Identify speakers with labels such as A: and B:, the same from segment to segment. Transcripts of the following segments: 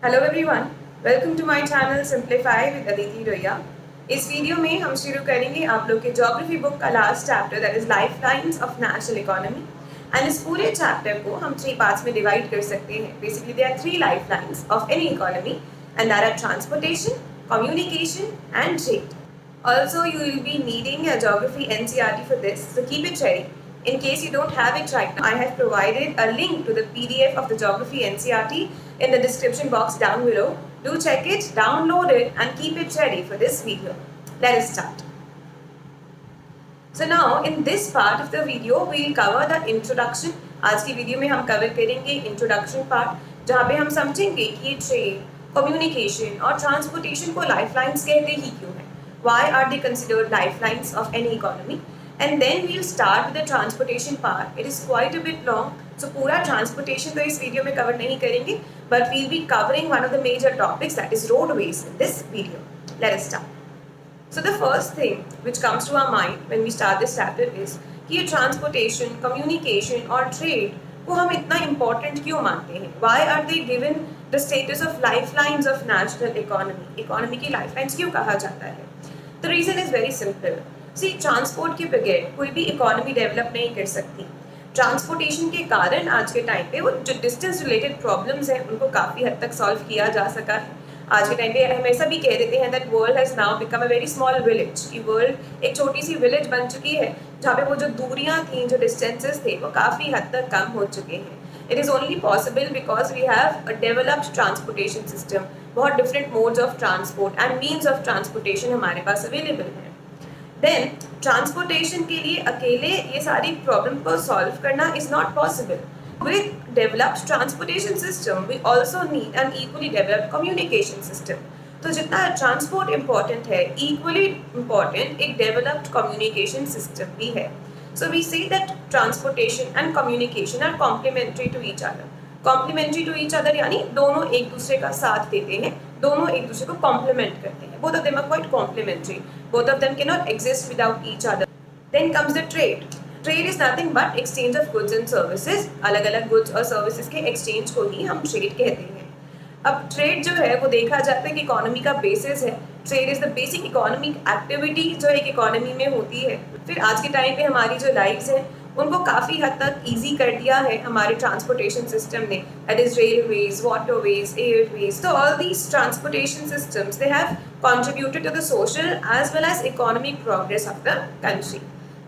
A: Hello everyone, welcome to my channel simplify with Aditi Roya. इस video में हम शुरू करेंगे आप लोग के ज्योग्राफी बुक का last chapter that is life lines of national economy. And इस पूरे चैप्टर को हम 3 पार्ट्स में डिवाइड कर सकते हैं। Basically there are 3 life lines of any economy and that are transportation, communication and trade. Also, you will be needing a geography NCERT for this, so keep it ready. In case you don't have it right now, I have provided a link to the PDF of the geography NCERT in the description box down below. Do check it, download it, and keep it ready for this video. Let us start. So now, in this part of the video, we will cover the introduction. आज की video में हम cover करेंगे introduction part, जहाँ पे हम समझेंगे कि ट्रेड, कम्युनिकेशन और ट्रांसपोर्टेशन को लाइफलाइंस कहते ही क्यों हैं. Why are they considered lifelines of any economy? And then we'll start with the transportation part. It is quite a bit long, so पूरा transportation तो इस वीडियो में cover नहीं करेंगे, but we'll be covering one of the major topics, that is roadways, in this video. Let us start. So the first thing which comes to our mind when we start this chapter is कि ये transportation, communication और trade को हम इतना important क्यों मानते हैं? Why are they given the status of lifelines of national economy? Economy की lifelines क्यों कहा जाता है? The reason is very simple. See, transport के बगैर कोई भी इकोनॉमी डेवलप नहीं कर सकती. ट्रांसपोर्टेशन के कारण आज के टाइम पे वो जो डिस्टेंस रिलेटेड प्रॉब्लम्स हैं उनको काफ़ी हद तक सॉल्व किया जा सका है. आज के टाइम पे हम ऐसा भी कह देते हैं that world has now become a very small village. कि वर्ल्ड एक छोटी सी विलेज बन चुकी है जहाँ पे वो जो दूरियाँ थी, जो डिस्टेंसेस थे, वो काफ़ी हद तक कम हो चुके हैं. It is only possible because we have a developed transportation system. बहुत different modes of transport and means of transportation हमारे पास अवेलेबल है. देन ट्रांसपोर्टेशन के लिए अकेले ये सारी प्रॉब्लम को सॉल्व करना is not possible. With developed transportation system we also need an equally developed communication system. तो जितना ट्रांसपोर्ट इम्पॉर्टेंट है, इक्वली इम्पॉर्टेंट एक डेवलप्ड कम्युनिकेशन सिस्टम भी है. So we say that transportation and communication are complementary to each other. Complementary to each other यानी दोनों एक दूसरे का साथ देते हैं, दोनों एक दूसरे को कॉम्प्लीमेंट करते हैं. Both of them are quite complementary. Both of them can not exist without each other. Then comes the trade. Trade is nothing but exchange of goods and services. अलग अलग गुड्स और सर्विसेज के exchange को ही हम trade कहते हैं. अब trade जो है वो देखा जाता है कि इकोनॉमी का बेसिस है. Trade is the basic economic activity जो एक इकोनॉमी में होती है. फिर आज के टाइम पे हमारी जो लाइफ्स हैं उनको काफ़ी हद तक ईजी कर दिया है हमारे ट्रांसपोर्टेशन सिस्टम ने. That is railways, waterways, airways. तो all these transportation systems they have contributed to the social as well as economic progress of the country.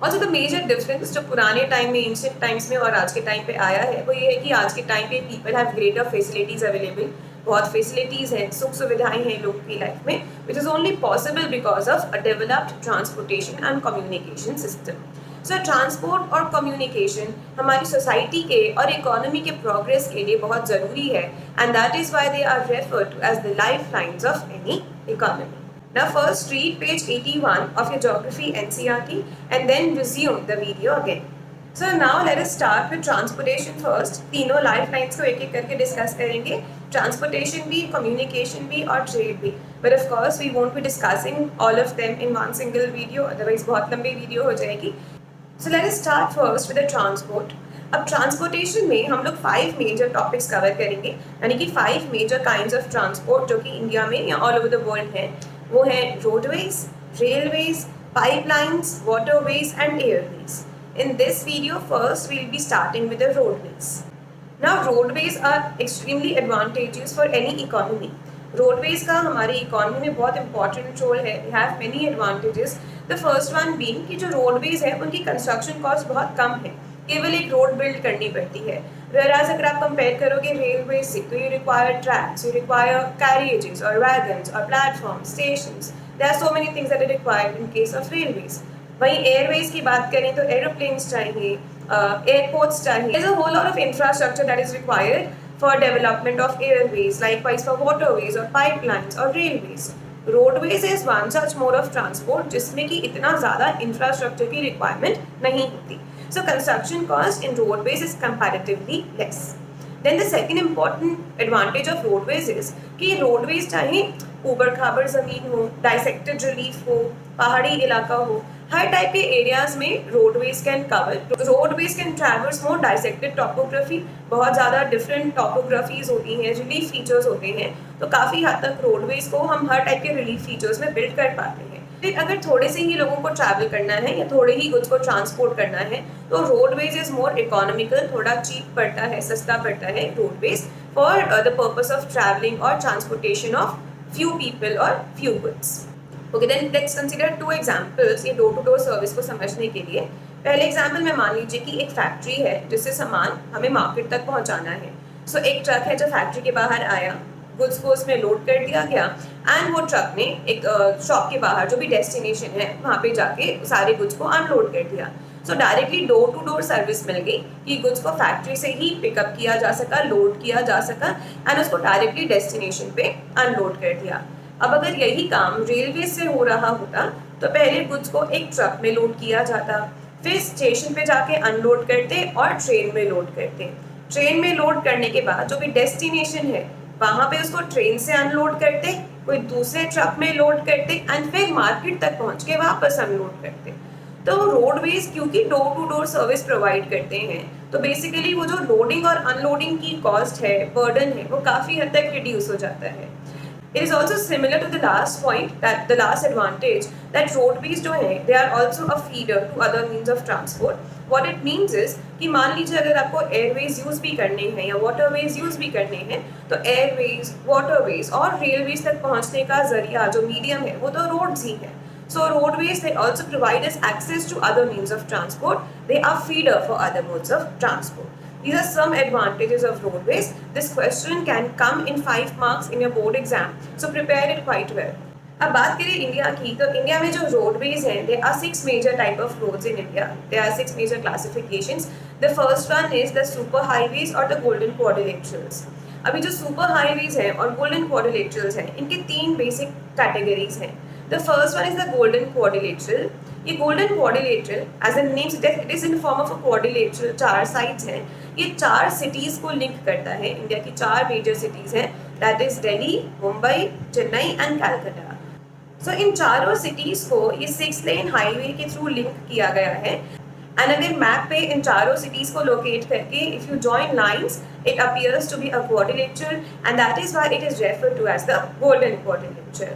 A: Also the major difference जो पुराने टाइम में, ancient times में और आज के time पे आया है वो ये है कि आज के टाइम पे people have greater facilities available. बहुत फैसिलिटीज़ हैं, सुख सुविधाएं हैं लोगों की लाइफ में, which is only possible because of a developed transportation and communication system. So transport और कम्युनिकेशन हमारी सोसाइटी के और इकोनॉमी के प्रोग्रेस के लिए बहुत ज़रूरी है, and that is why they are referred to as the life lines of any economy. Now first read page 81 of your geography NCERT and then resume the video again. So now let us start with transportation first. तीनों lifelines को एक एक करके discuss करेंगे. Transportation भी, communication भी और trade भी. But of course we won't be discussing all of them in one single video, otherwise बहुत लंबी वीडियो हो जाएगी. So let us start first with the transport. अब ट्रांसपोर्टेशन में हम लोग 5 मेजर टॉपिक्स कवर करेंगे, यानी कि 5 मेजर काइंड्स ऑफ ट्रांसपोर्ट जो कि इंडिया में या ऑल ओवर द वर्ल्ड है. वो है roadways, railways, pipelines, waterways and airways. In this video first we will be starting with the roadways. Now roadways are extremely advantages for any economy. Roadways का हमारी economy में बहुत important role है. We have many advantages. The first one being कि जो roadways है उनकी construction cost बहुत कम है. केवल एक रोड बिल्ड करनी पड़ती है. Whereas अगर आप कंपेयर करोगे रेलवे से तो you require tracks, you require carriages और वैगन्स और platform, stations. There are so many things that are required in case of railways. वहीं एयरवेज की बात करें तो एरोप्लेन्स चाहिए, एयरपोर्ट्स चाहिए. There is a whole lot of infrastructure that is required for development of airways, likewise for waterways और pipelines और railways. Roadways is one such mode of transport जिसमें कि इतना ज़्यादा इंफ्रास्ट्रक्चर की रिक्वायरमेंट नहीं होती. So construction cost in roadways is comparatively less. Then the second important advantage of roadways is कि roadways चाहे ऊबड़ खाबड़ ज़मीन हो, dissected relief हो, पहाड़ी इलाका हो, हर टाइप के एरियाज में roadways can cover. Roadways can traverse more dissected topography, बहुत ज़्यादा डिफरेंट टॉपोग्राफीज होती हैं, रिलीफ फीचर्स होते हैं, तो काफ़ी हद तक रोडवेज को हम हर टाइप के रिलीफ फीचर्स में बिल्ड कर पाते हैं। फिर अगर थोड़े से ही लोगों को ट्रैवल करना है या थोड़े ही गुड्स को ट्रांसपोर्ट करना है तो रोडवेज इज मोर इकोनॉमिकल, थोड़ा चीप पड़ता है, सस्ता पड़ता है roadways for the purpose of travelling और transportation of few people or few goods. Okay, then let's consider two examples ये डोर टू डोर सर्विस को समझने के लिए। पहले एग्जाम्पल में मान लीजिए कि एक फैक्ट्री है जिससे सामान हमें मार्केट तक पहुंचाना है। सो एक ट्रक है जो फैक्ट्री के बाहर आया, गुड्स को उसमें लोड कर दिया गया एंड वो ट्रक ने एक शॉप के बाहर जो भी डेस्टिनेशन है वहाँ पे जाके सारे गुड्स को अनलोड कर दिया। So directly door to door service मिल गई कि गुड्स को फैक्ट्री से ही पिकअप किया जा सका, लोड किया जा सका एंड उसको डायरेक्टली डेस्टिनेशन पे अनलोड कर दिया। अब अगर यही काम रेलवे से हो रहा होता तो पहले गुड्स को एक ट्रक में लोड किया जाता, फिर स्टेशन पे जाके अनलोड करते और ट्रेन में लोड करते। ट्रेन में लोड करने के बाद जो भी डेस्टिनेशन है वहाँ पे उसको ट्रेन से अनलोड करते, कोई दूसरे ट्रक में लोड करते एंड फिर मार्केट तक पहुँच के वापस अनलोड करते। तो रोडवेज क्योंकि door to door service provide करते हैं तो बेसिकली वो जो लोडिंग और अनलोडिंग की कॉस्ट है, बर्डन है, वो काफ़ी हद तक रिड्यूस हो जाता है। It is also similar to the last point, that the last advantage, that roadways जो है they are also a feeder to other means of transport. What it means is कि मान लीजिए अगर आपको एयरवेज यूज भी करने हैं या वाटरवेज यूज भी करने हैं तो एयरवेज, वाटरवेज और रेलवेज तक पहुंचने का जरिया जो मीडियम है वो तो रोड्स ही है। So roadways they also provide us access to other means of transport. They are feeder for other modes of transport. These are some advantages of roadways. This question can come in 5 marks in your board exam. So prepare it quite well. अब बात करें India की तो India में जो roadways हैं there are 6 major type of roads in India. There are 6 major classifications. The first one is the super highways or the golden quadrilaterals. अभी जो सुपर हाईवेज हैं और गोल्डन क्वाड्रिलेटरल्स हैं इनके 3 बेसिक कैटेगरीज हैं। The first one is the golden quadrilateral. ये golden quadrilateral, as the name suggests, it is in form of a quadrilateral, 4 sides हैं। ये 4 cities को लिंक करता है। इंडिया की 4 मेजर cities हैं, that is Delhi, Mumbai, Chennai and Calcutta. So इन चारों cities को ये 6 लेन हाईवे के थ्रू लिंक किया गया है। एंड अगर मैप पे इन चारों सिटीज को लोकेट करके if you join lines it appears to be a quadrilateral and that is why it is referred to as the golden quadrilateral.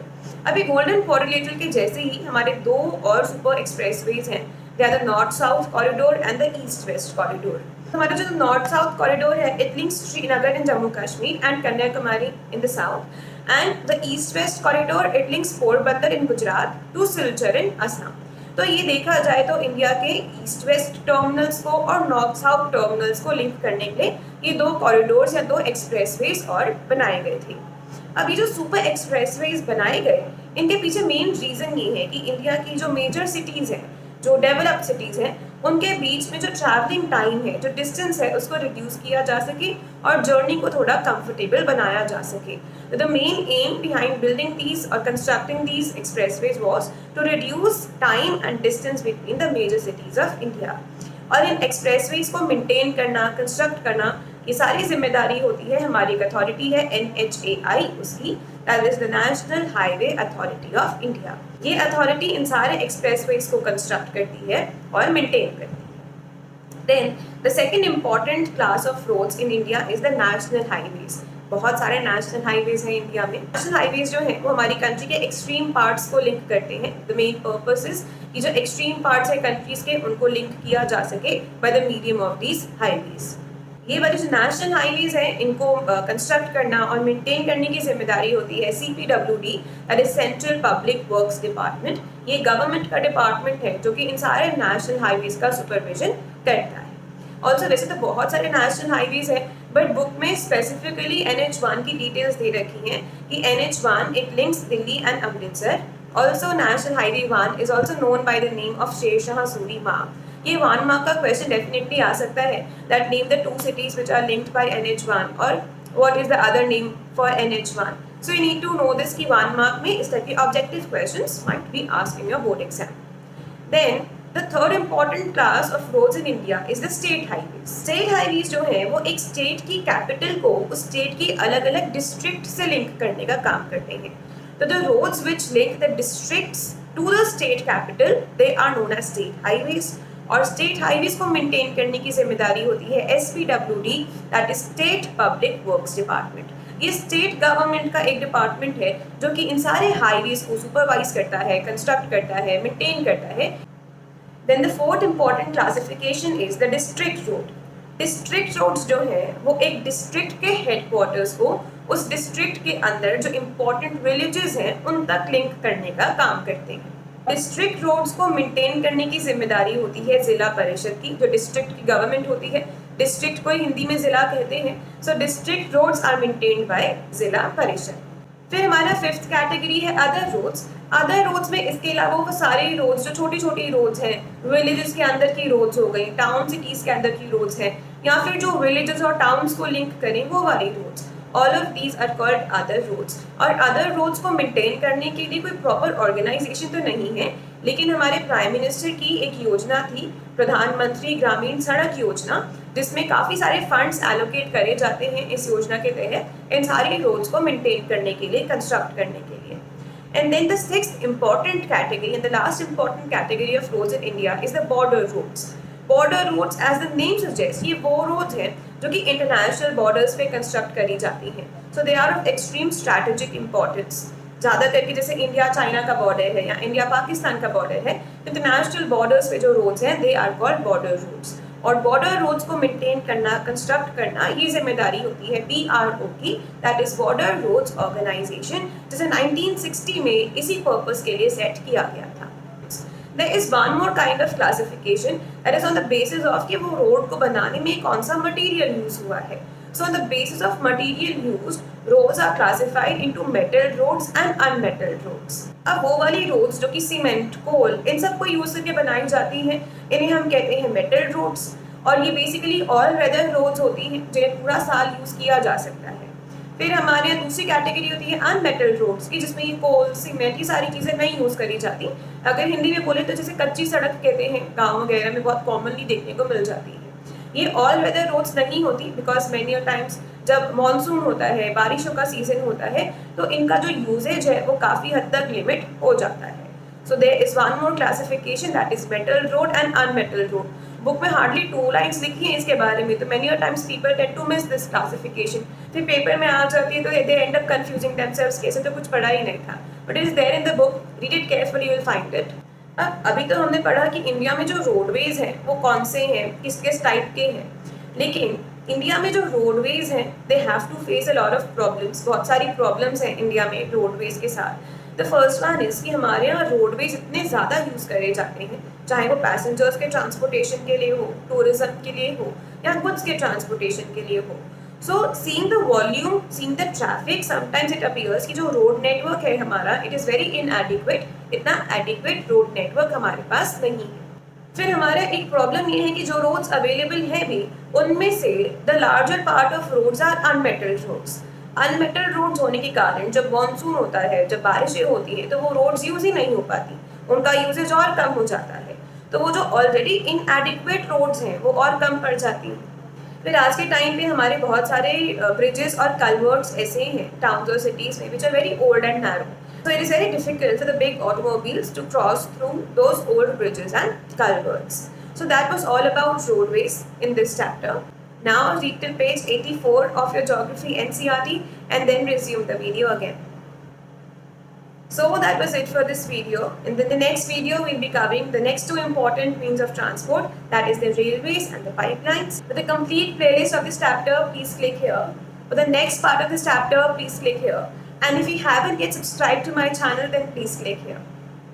A: अभी गोल्डन क्वाड्रिलेटरल के जैसे ही हमारे 2 और सुपर एक्सप्रेसवेज हैं, they are the north south corridor and the east west corridor. हमारा जो north south corridor है it links Srinagar in Jammu Kashmir and Kanyakumari in the south and the east west corridor it links Porbandar in Gujarat to Silchar in Assam. तो ये देखा जाए तो India के east west terminals को और नॉर्थ साउथ टर्मिनल्स को लिंक करने के लिए ये 2 कॉरिडोर्स या 2 एक्सप्रेसवेज और बनाए गए थे। अब ये जो सुपर एक्सप्रेसवेज बनाए गए इनके पीछे मेन रीजन ये है कि इंडिया की जो मेजर सिटीज हैं, जो डेवलप्ड सिटीज हैं, उनके बीच में जो ट्रैवलिंग टाइम है, जो डिस्टेंस है, उसको रिड्यूस किया जा सके और जर्नी को थोड़ा कंफर्टेबल बनाया जा सके। The main aim behind building these और constructing these expressways was to reduce time and distance between the major cities of India. और इन एक्सप्रेसवेज को मेंटेन करना, कंस्ट्रक्ट करना, ये सारी जिम्मेदारी होती है हमारी एक अथॉरिटी है NHAI उसकी, that is the national highway authority of India. ये अथॉरिटी इन सारे एक्सप्रेसवेज को कंस्ट्रक्ट करती है और मेंटेन करती है। Then the second important class of roads in India is the national highways. बहुत सारे नेशनल हाईवेज हैं इंडिया में। नेशनल हाईवेज जो है वो हमारी कंट्री के एक्सट्रीम पार्ट्स को लिंक करते हैं। द मेन पर्पस इज कि जो एक्सट्रीम पार्ट्स है कंट्रीज के उनको लिंक किया जा सके by the medium of these highways. ये वाले जो नेशनल हाईवेज हैं इनको कंस्ट्रक्ट करना और मेंटेन करने की जिम्मेदारी होती है CPWD, that is central public works department. ये गवर्नमेंट का डिपार्टमेंट है जो कि इन सारे नेशनल हाईवेज का सुपरविजन करता है। ऑल्सो वैसे तो बहुत सारे नेशनल हाईवेज हैं बट बुक में स्पेसिफिकली NH1 की डिटेल्स दे रखी हैं कि NH1 it links Delhi and Amritsar. Also national highway 1 is also known by the name of Shershah Suri Marg. ये 1 मार्क का क्वेश्चन डेफिनेटली आ सकता है, that name the 2 cities which are linked by NH1 और what is the other name for NH1. So you need to know this कि 1 mark में इस तरह के objective questions might be asked in your board exam. Then the third important class of roads in India is the state highways. State highways जो है वो एक state की capital को उस state की अलग-अलग district से link करने का काम करते हैं। तो the roads which link the districts to the state capital. They are known as state highways. और स्टेट हाईवेज को मेंटेन करने की जिम्मेदारी होती है SPWD, that is state public works department. ये स्टेट गवर्नमेंट का एक डिपार्टमेंट है जो कि इन सारे हाईवेज को सुपरवाइज करता है, कंस्ट्रक्ट करता है, मेंटेन करता है। Then the fourth important classification is the district road. District roads जो है वो एक डिस्ट्रिक्ट के हेडक्वार्टर्स को उस डिस्ट्रिक्ट के अंदर जो इम्पोर्टेंट विलेजेस हैं उन तक लिंक करने का काम करते हैं। डिस्ट्रिक्ट रोड्स को मेंटेन करने की जिम्मेदारी होती है जिला परिषद की, जो डिस्ट्रिक्ट की गवर्नमेंट होती है। डिस्ट्रिक्ट को हिंदी में जिला कहते हैं। So district roads are maintained by Zila Parishad. फिर हमारा फिफ्थ कैटेगरी है अदर रोड्स। अदर रोड्स में इसके अलावा वो सारे रोड्स जो छोटी छोटी रोड्स हैं, विलेजेस के अंदर की रोड्स हो गई, टाउन सिटीज के अंदर की रोड्स हैं, या फिर जो विलेजेस और टाउन्स को लिंक करें वो वाली roads, all of these are called other roads. और अदर रोड्स को मेंटेन करने के लिए कोई प्रॉपर ऑर्गेनाइजेशन तो नहीं है, लेकिन हमारे प्राइम मिनिस्टर की एक योजना थी, प्रधानमंत्री ग्रामीण सड़क योजना, जिसमें काफ़ी सारे फंड्स एलोकेट करे जाते हैं इस योजना के तहत इन सारी रोड्स को मेंटेन करने के लिए, कंस्ट्रक्ट करने के लिए। And then the sixth important category and the last important category of roads in India is the border roads. Border roads, as the name suggests, ये वो roads हैं जो कि international borders पे construct करी जाती हैं। So they are of extreme strategic importance. ज़्यादा करके जैसे इंडिया चाइना का बॉर्डर है या इंडिया पाकिस्तान का बॉर्डर है, इंटरनेशनल बॉर्डर्स पे जो रोड्स हैं they are called border roads. और बॉर्डर रोड्स को मेंटेन करना, कंस्ट्रक्ट करना, ये जिम्मेदारी होती है BRO की, that is border roads organisation, जिसे 1960 में इसी पर्पस के लिए सेट किया गया था। There is one more kind of classification that is on the basis of कि वो रोड को बनाने में कौन सा मटेरियल यूज हुआ है। So on the basis of material used, roads are classified into metal roads and unmetalled roads. अब वो वाली roads जो कि सीमेंट, कोल, इन सब को यूज करके बनाई जाती हैं, इन्हें हम कहते हैं metal roads। और ये बेसिकली ऑल वेदर रोड्स होती हैं जिन्हें पूरा साल यूज किया जा सकता है। फिर हमारे यहाँ दूसरी कैटेगरी होती है अनमेटल्ड रोड्स की, जिसमें ये कोल, सीमेंट, ये सारी चीज़ें नहीं यूज़ करी जाती। अगर हिंदी में बोले तो जैसे कच्ची सड़क कहते हैं, गाँव वगैरह में बहुत कॉमनली देखने को मिल जाती है। ये ऑल वेदर रोड्स नहीं होती बिकॉज मेनी टाइम्स जब मॉनसून होता है, बारिशों का सीजन होता है, तो इनका जो यूजेज है वो काफ़ी हद तक लिमिट हो जाता है। So there is one more classification that is metal road and unmetal road. Book में हार्डली 2 लाइन्स लिखी हैं इसके बारे में, तो many times people tend to miss this classification. फिर पेपर में आ जाती है तो they end up confusing themselves, कैसे तो कुछ पढ़ा ही नहीं था, but it is there in the book, read it carefully, you will find it. अभी तो हमने पढ़ा कि इंडिया में जो रोडवेज हैं वो कौन से हैं, किस किस टाइप के हैं, लेकिन इंडिया में जो रोडवेज हैं they have to face a lot of problems. बहुत सारी प्रॉब्लम्स हैं इंडिया में रोडवेज के साथ। द फर्स्ट वन इज कि हमारे यहाँ रोडवेज इतने ज़्यादा यूज़ करे जाते हैं, चाहे वो पैसेंजर्स के ट्रांसपोर्टेशन के लिए हो, टूरिज्म के लिए हो, या गुड्स के ट्रांसपोर्टेशन के लिए हो। सो seeing the volume, seeing the traffic, sometimes it appears कि जो रोड नेटवर्क है हमारा, इट इज़ वेरी इनएडिक्वेट, इतना एडिक्वेट रोड नेटवर्क हमारे पास नहीं है। फिर हमारा एक प्रॉब्लम ये है कि जो रोड्स अवेलेबल हैं भी, उनमें से the larger part of roads are unmetalled roads. Unmetalled roads होने के कारण जब मानसून होता है, जब बारिशें होती हैं, तो वो रोड्स यूज ही नहीं हो पाती, उनका यूजेज और कम हो जाता है, तो वो जो ऑलरेडी इनएडिक्वेट रोड्स हैं वो और कम पड़ जाती हैं। फिर आज के टाइम पे हमारे बहुत सारे ब्रिजेस और कलवर्ट्स ऐसे हैं टाउन्स और सिटीज़ में which are very old and narrow, so it is very difficult for the big automobiles to cross through those old bridges and culverts. So that was all about roadways in this chapter. Now read till page 84 of your geography NCERT and then resume the video again. So that was it for this video. In the next video we'll be covering the next 2 important means of transport, that is the railways and the pipelines. For the complete playlist of this chapter, please click here. For the next part of this chapter, please click here. And if you haven't yet subscribed to my channel, then please click here.